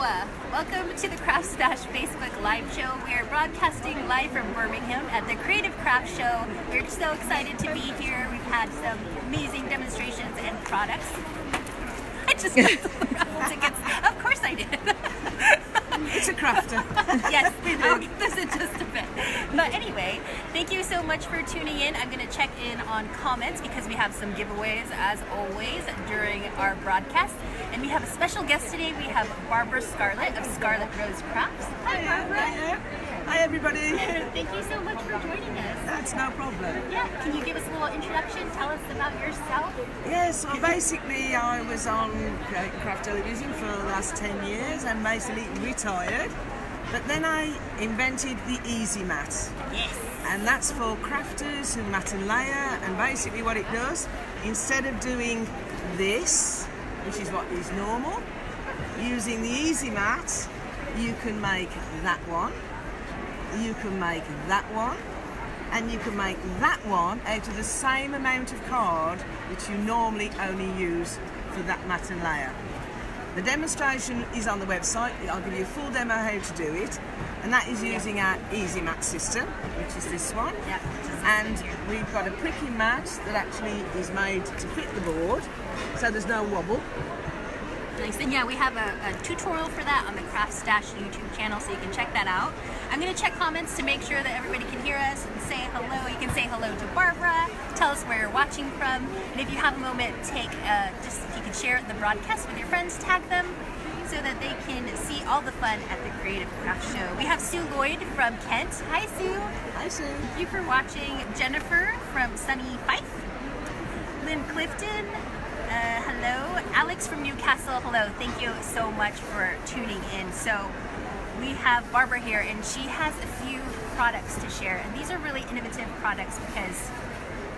Welcome to the CraftStash Facebook Live Show. We are broadcasting live from Birmingham at the Creative Craft Show. We're so excited to be here. We've had some amazing demonstrations and products. I just got the raffle tickets. Of course I did. It's a crafter. Yes, I'll get this in just a bit. But anyway, thank you so much for tuning in. I'm going to check in on comments because we have some giveaways as always during our broadcast. And we have a special guest today. We have Barbara Scarlett of Scarlett Rose Crafts. Hi, Barbara. Hi, everybody. Thank you so much for joining us. That's no problem. Yeah, can you give us a little introduction? Tell us about yourself. Yes, well, basically, I was on craft television for the last 10 years and basically retired. But then I invented the Easymat. Yes. And that's for crafters who mat and layer. And basically what it does, instead of doing this, which is what is normal, using the Easymat, you can make that one, you can make that one, and you can make that one out of the same amount of card which you normally only use for that mat and layer. The demonstration is on the website. I'll give you a full demo how to do it, and that is using our Easymat system, which is this one. Yeah. And we've got a pricking mat that actually is made to fit the board, so there's no wobble. Nice. And yeah, we have a tutorial for that on the CraftStash YouTube channel, so you can check that out. I'm going to check comments to make sure that everybody can hear us and say hello. You can say hello to Barbara, tell us where you're watching from, and if you have a moment, take just if you can share the broadcast with your friends, tag them so that they can see all the fun at the Creative Craft Show. We have Sue Lloyd from Kent. Hi, Sue. Hi, Sue. Thank you for watching. Jennifer from sunny Fife. Lynn Clifton. Hello. Alex from Newcastle. Hello. Thank you so much for tuning in. So we have Barbara here, and she has a few products to share. And these are really innovative products because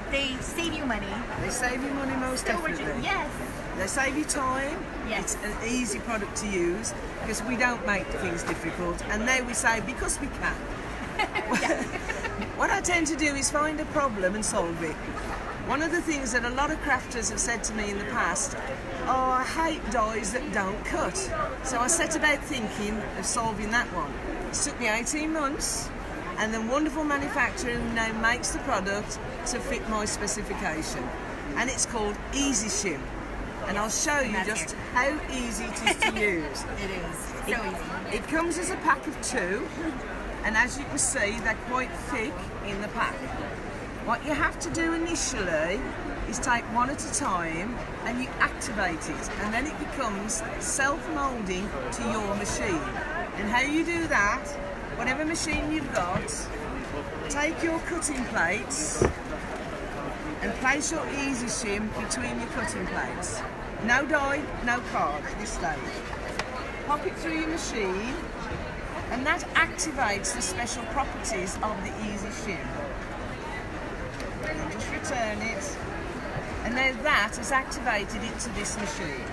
they save you money. They save you money most definitely. Yes. They save you time. Yes. It's an easy product to use because we don't make things difficult. And now we say because we can. What I tend to do is find a problem and solve it. One of the things that a lot of crafters have said to me in the past, oh, I hate dies that don't cut. So I set about thinking of solving that one. It took me 18 months, and the wonderful manufacturer who now makes the product to fit my specification. And it's called Easy Shim. And I'll show you just how easy it is to use. It is. So easy. It comes as a pack of 2, and as you can see, they're quite thick in the pack. What you have to do initially is take one at a time and you activate it, and then it becomes self-moulding to your machine. And how you do that, whatever machine you've got, take your cutting plates and place your Easy Shim between your cutting plates. No die, no card at this stage. Pop it through your machine, and that activates the special properties of the Easy Shim. And just return it, and now that has activated it to this machine.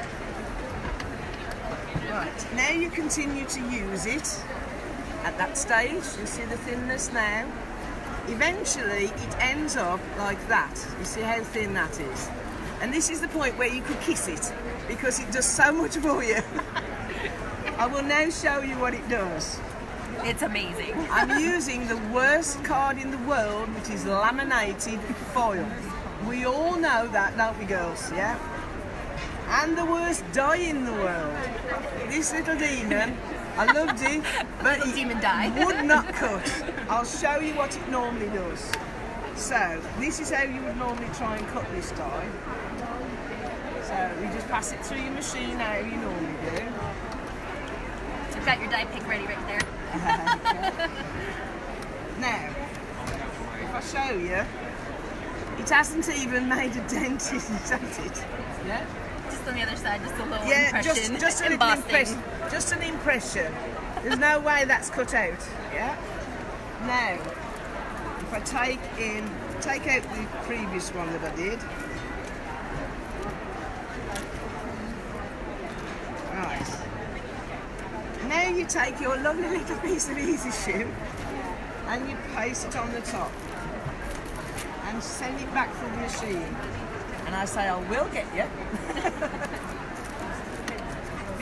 Right, now you continue to use it. At that stage, you see the thinness now. Eventually, it ends up like that. You see how thin that is? And this is the point where you could kiss it, because it does so much for you. I will now show you what it does. It's amazing. I'm using the worst card in the world, which is laminated foil. We all know that, don't we, girls? Yeah? And the worst die in the world. This little demon, I loved it, but it would not cut. I'll show you what it normally does. So, this is how you would normally try and cut this die. So, you just pass it through your machine how you normally do. You've got your die pick ready right there. Now, if I show you, it hasn't even made a dent in it, has it? Yeah? Just on the other side, just a little Yeah, impression. just a little impression. Just an impression. There's no way that's cut out. Yeah? Now, if I take out the previous one that I did. Right. Now you take your lovely little piece of Easy Shim and you place it on the top and send it back through the machine. And I say, I will get you.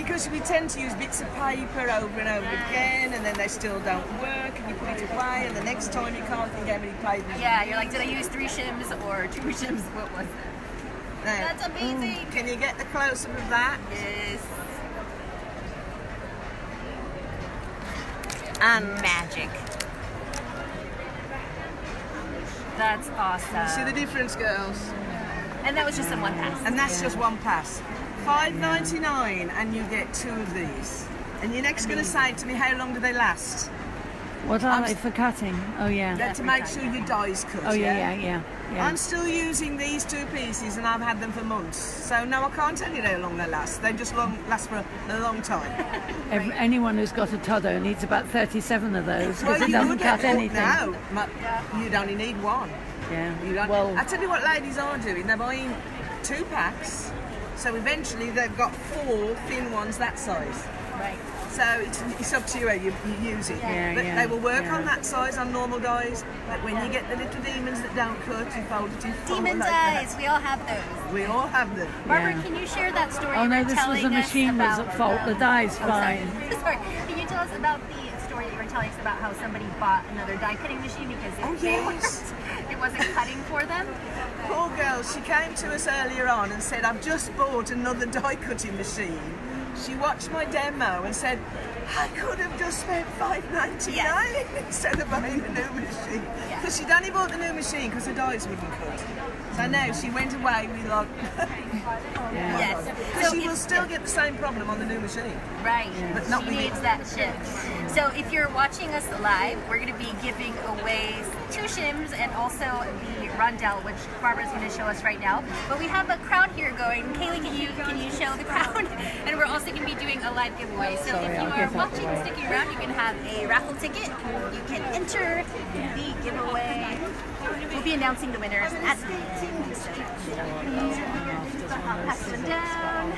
because we tend to use bits of paper over and over again, and then they still don't work, and you put it away, and the next time you can't think how many papers. Yeah, you're like, did I use 3 shims or 2 shims? What was it? Now, That's amazing. Can you get the close-up of that? Yes. And Magic. That's awesome. see the difference, girls? And that was just in one pass. And that's just one pass. $5.99, and you get 2 of these. And you're next going to say to me, how long do they last? What are they for cutting? Oh yeah. They're to make sure your die's cut. Oh yeah. I'm still using these 2 pieces, and I've had them for months. So no, I can't tell you how long they last. They just last for a long time. Anyone who's got a Todo needs about 37 of those because Well, it you doesn't would cut get- anything. No, you'd only need 1. Yeah. You don't, Well, I tell you what ladies are doing, they're buying 2 packs, so eventually they've got 4 thin ones that size. Right. So it's up to you how you use it. Yeah, But yeah, they will work yeah. on that size on normal dies, but when you get the little demons that don't cut, you fold it in 4 Demon like that. dies. We all have those. We all have them. Barbara, Yeah. can you share that story? Oh, no, you were this was telling the us machine was about, at fault. The die's sorry. fine. Sorry. Can you tell us about the story you were telling us about how somebody bought another die cutting machine because it wasn't cutting for them? Poor girl, she came to us earlier on and said, I've just bought another die cutting machine. She watched my demo and said, I could have just spent $5.99 instead of buying a new machine. Because she'd only bought the new machine because the dies wouldn't cut. So now she went away with like... Yes. Because So she will if- still get the same problem on the new machine. Right. But not she with needs it. that shim. So if you're watching us live, we're going to be giving away 2 shims and also the rondelle, which Barbara's going to show us right now. But we have a crowd here going. Kaylee, can you show the crowd? And we're also going to be doing a live giveaway. So if you are watching and sticking around, you can have a raffle ticket. You can enter the giveaway. We'll be announcing the winners at the end. So I'll pass one down.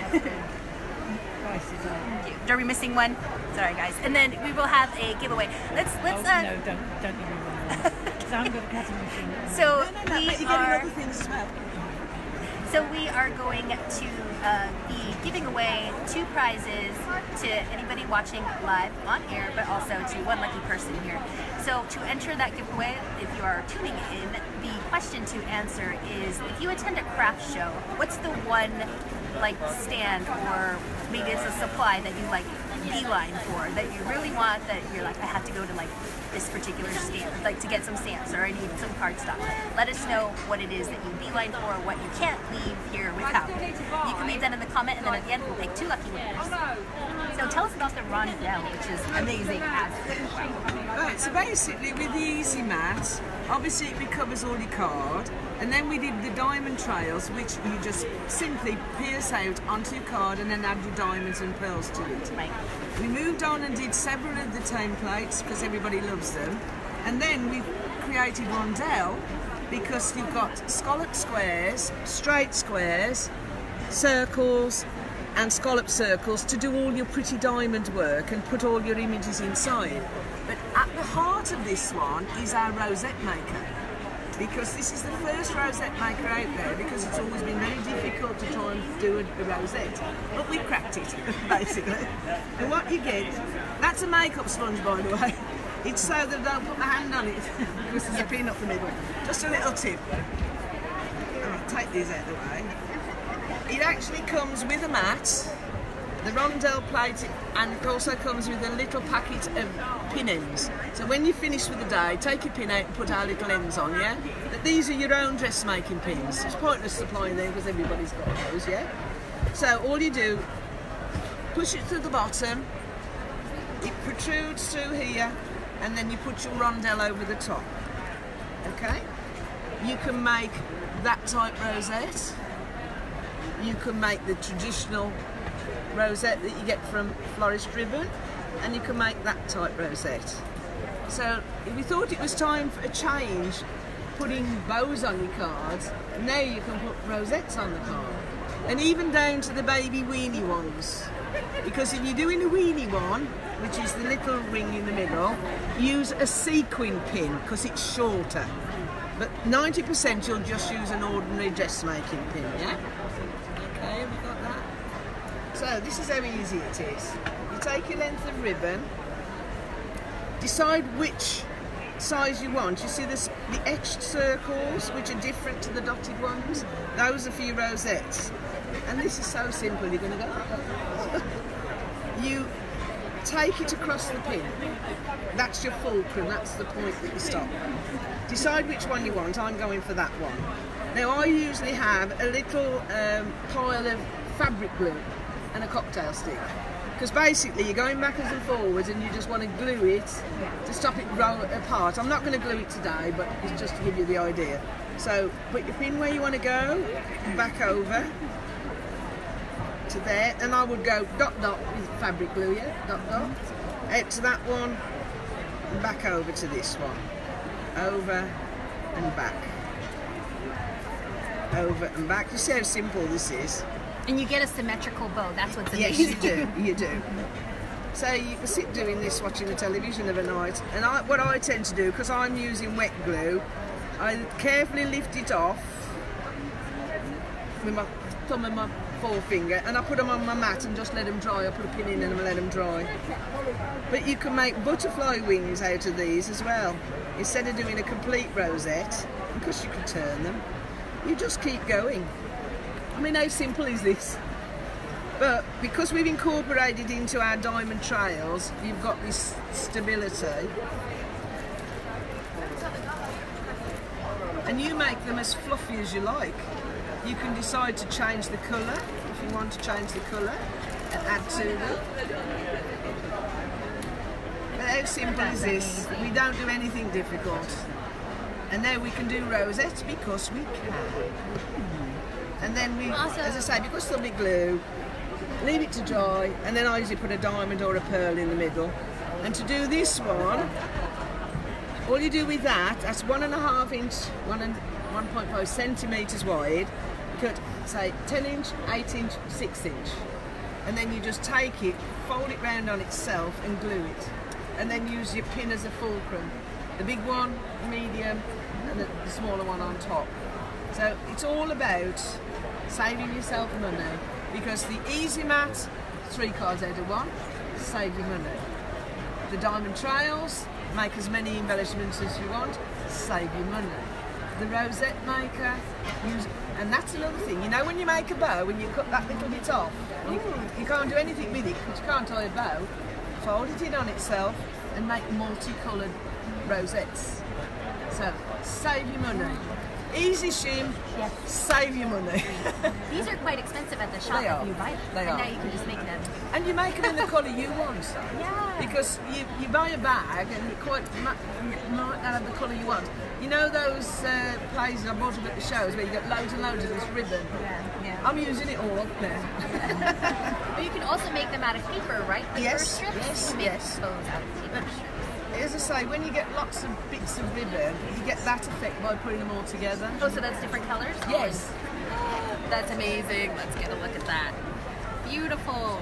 Are we missing one? Sorry, guys. And then we will have a giveaway. Let's. no, don't give me one. Because I haven't got a cutting machine. So But we you get are. other things as well. So we are going to be giving away 2 prizes to anybody watching live on air, but also to one lucky person here. So to enter that giveaway, if you are tuning in, the question to answer is: if you attend a craft show, what's the one like stand or maybe it's a supply that you like beeline for that you really want, that you're like, I have to go to like this particular stamp, like to get some stamps, or I need some cardstock. Let us know what it is that you beeline for, what you can't leave here without. You can leave that in the comment, and then at the end we'll pick 2 lucky winners. So tell us about the rondelle, which is amazing as well. Right, so basically with the Easymat, obviously it recovers all your card, and then we did the diamond trails, which you just simply pierce out onto your card and then add your diamonds and pearls to it. Right. We moved on and did several of the templates because everybody loves them, and then we created rondelle because you've got scallop squares, straight squares, circles and scallop circles to do all your pretty diamond work and put all your images inside. But at the heart of this one is our rosette maker, because this is the first rosette maker out there, because it's always been very difficult to try and do a rosette, but we cracked it basically. And what you get, that's a makeup sponge by the way. It's so that I don't put my hand on it because there's a pin up the middle. Just a little tip. I'll take these out of the way. It actually comes with a mat, the rondelle plate, and it also comes with a little packet of pin ends. So when you finish with the day, take your pin out and put our little ends on, yeah? But these are your own dressmaking pins. It's pointless supplying them because everybody's got those, yeah? So all you do, push it through the bottom, it protrudes through here, and then you put your rondelle over the top, okay? You can make that type rosette. You can make the traditional rosette that you get from florist ribbon, and you can make that type rosette. So we thought it was time for a change, putting bows on your cards. Now you can put rosettes on the card, and even down to the baby weenie ones. Because if you're doing a weenie one, which is the little ring in the middle, use a sequin pin because it's shorter. But 90% you'll just use an ordinary dressmaking pin, yeah? Okay, have we got that? So, So this is how easy it is. You take your length of ribbon, decide which size you want. You see this, the etched circles, which are different to the dotted ones? Those are for your rosettes. And this is so simple, you're going to go... You take it across the pin. That's your fulcrum, that's the point that you stop. Decide which one you want. I'm going for that one. Now I usually have a little pile of fabric glue and a cocktail stick, because basically you're going backwards and forwards and you just want to glue it to stop it roll apart. I'm not going to glue it today, but it's just to give you the idea. So put your pin where you want to go, back over to there, and I would go dot dot with fabric glue, yeah, dot dot, out to that one, and back over to this one, over and back, over and back. You see how simple this is? And you get a symmetrical bow. That's what's Yes, amazing. you do. You do. So you can sit doing this, watching the television of a night, and what I tend to do, because I'm using wet glue, I carefully lift it off with my thumb and my forefinger, and I put them on my mat and just let them dry. I put a pin in and let them dry. But you can make butterfly wings out of these as well. Instead of doing a complete rosette, because you can turn them, you just keep going. I mean, how simple is this? But because we've incorporated into our diamond trails, you've got this stability. And you make them as fluffy as you like. You can decide to change the colour, if you want to change the colour, and add to them. But how simple is this? We don't do anything difficult. And now we can do rosettes because we can. And then we, as I say, because they'll be glue, leave it to dry, and then I usually put a diamond or a pearl in the middle. And to do this one, all you do with that, that's 1.5 inch, 1.5 centimetres wide, cut, say, 10 inch, 8 inch, 6 inch. And then you just take it, fold it round on itself and glue it. And then use your pin as a fulcrum. The big one, the medium, and the smaller one on top. So it's all about saving yourself money, because the Easymat, 3 cards out of 1, save you money. The diamond trails, make as many embellishments as you want, save you money. The Rosette Maker, and that's another thing, you know when you make a bow, when you cut that little bit off, you can't do anything with it because you can't tie a bow, fold it in on itself and make multicoloured rosettes. So, save you money. Easy shim, save you money. These are quite expensive at the shop if you buy them. They and are. now you can just make them. And you make them in the colour you want. Yeah. Because you buy a bag and it might not have the colour you want. You know those places I bought them at the shows where you get loads and loads of this ribbon? Yeah. I'm using it all up now. But you can also make them out of paper, right? Paper Yes, strips? yes, You make yes. bows out of paper strips. As I say, when you get lots of bits of ribbon, you get that effect by putting them all together. Oh, so that's different colors? Yes. Oh, that's amazing. Let's get a look at that. Beautiful.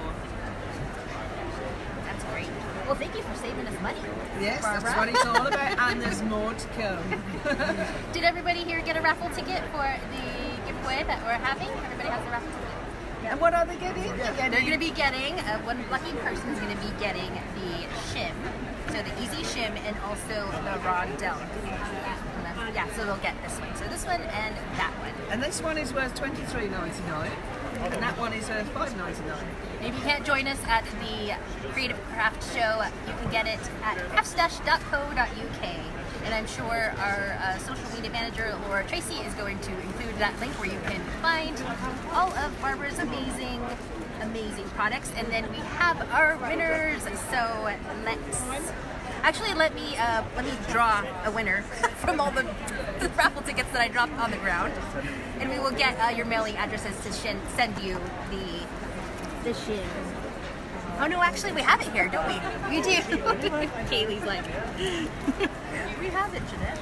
That's great. Well, thank you for saving us money. Yes, Barbara. that's what it's all about, and there's more to come. Did everybody here get a raffle ticket for the giveaway that we're having? Everybody has a raffle ticket? And what are they getting? They're going to be getting, one lucky person is going to be getting the shim, so the easy shim, and also the rondelle. Yeah, so they'll get this one. So this one and that one. And this one is worth $23.99, and that one is worth $5.99. If you can't join us at the Creative Craft Show, you can get it at craftstash.co.uk. And I'm sure our social media manager, Laura Tracy, is going to include that link where you can find all of Barbara's amazing products. And then we have our winners. So let me draw a winner from all the raffle tickets that I dropped on the ground, and we will get your mailing addresses to send you the shim. Oh no, actually we have it here, don't we? We do. Kaylee's like, we have it, Jeanette.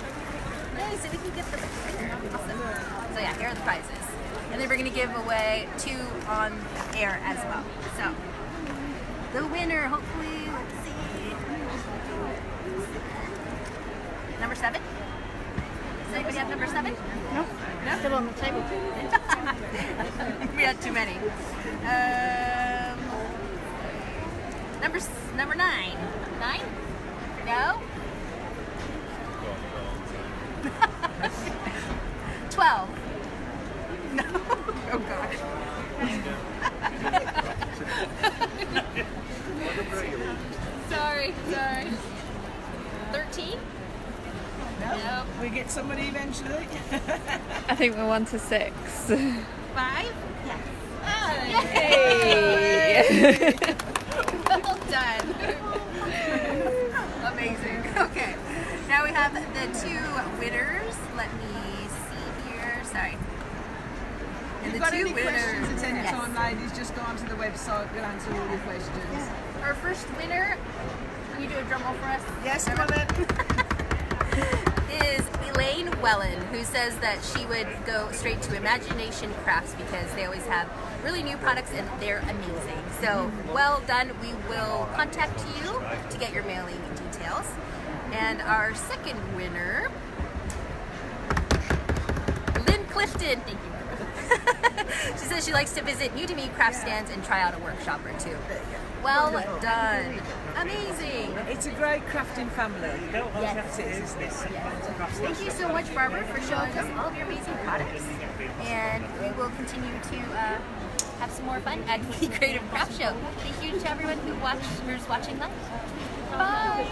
Nice, so we can get the winner. Awesome. So yeah, here are the prizes. And then we're gonna give away 2 on air as well. So the winner, hopefully, let's see. Number 7? Does anybody have number 7? No, No? still on the table. We had too many. Number 9. 9? No? 12. No. Oh gosh. Sorry. 13? Nope. We get somebody eventually. I think we're 1 to 6. 5? Yes. Hey! Well done. Amazing. Okay. Now we have the 2 winners. Let me see here. Sorry. And If you've the got 2 any winners. questions at any Yes. time, ladies, just go onto the website. We'll answer all your questions. Our first winner, can you do a drum roll for us? Yes, come on then. Is Elaine Wellen, who says that she would go straight to Imagination Crafts because they always have really new products and they're amazing. So well done. We will contact you to get your mailing details. And our second winner, Lynn Clifton. Thank you. She says she likes to visit new to me craft stands and try out a workshop or 2. Well done. Amazing. It's a great crafting family. Yes. It is, isn't it? Thank you so much, Barbara, for showing us all of your amazing products. And we will continue to have some more fun at the Creative Craft Show. Thank you to everyone who's watching live. Bye.